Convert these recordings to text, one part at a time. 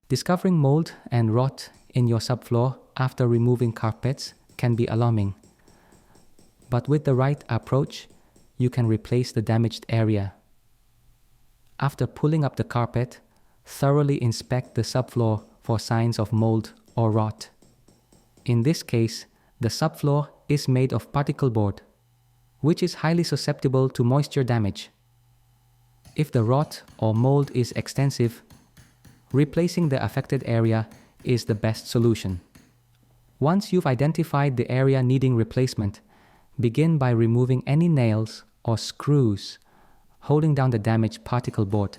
Discovering mold and rot in your subfloor after removing carpets can be alarming. But with the right approach, you can replace the damaged area. After pulling up the carpet, thoroughly inspect the subfloor for signs of mold or rot. In this case, the subfloor is made of particle board, which is highly susceptible to moisture damage. If the rot or mold is extensive, replacing the affected area is the best solution. Once you've identified the area needing replacement, begin by removing any nails or screws holding down the damaged particle board.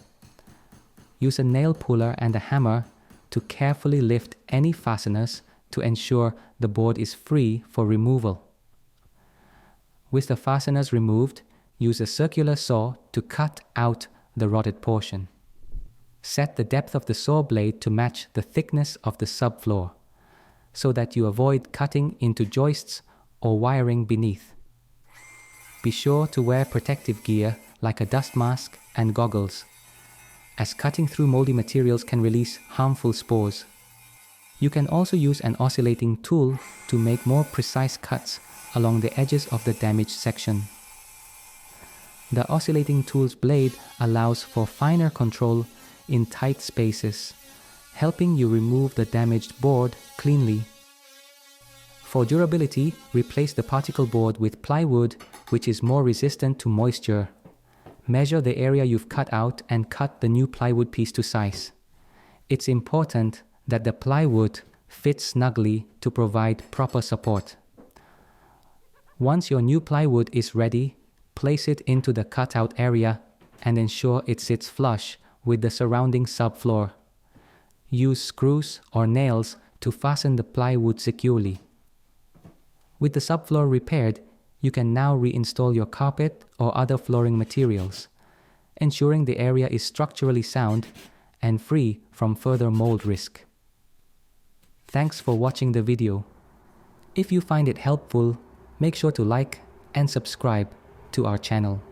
Use a nail puller and a hammer to carefully lift any fasteners to ensure the board is free for removal. With the fasteners removed, use a circular saw to cut out the rotted portion. Set the depth of the saw blade to match the thickness of the subfloor, so that you avoid cutting into joists or wiring beneath. Be sure to wear protective gear like a dust mask and goggles, as cutting through moldy materials can release harmful spores. You can also use an oscillating tool to make more precise cuts along the edges of the damaged section. The oscillating tool's blade allows for finer control in tight spaces, helping you remove the damaged board cleanly. For durability, replace the particle board with plywood, which is more resistant to moisture. Measure the area you've cut out and cut the new plywood piece to size. It's important that the plywood fits snugly to provide proper support. Once your new plywood is ready, place it into the cutout area and ensure it sits flush with the surrounding subfloor. Use screws or nails to fasten the plywood securely. With the subfloor repaired, you can now reinstall your carpet or other flooring materials, ensuring the area is structurally sound and free from further mold risk. Thanks for watching the video. If you find it helpful, make sure to like and subscribe to our channel.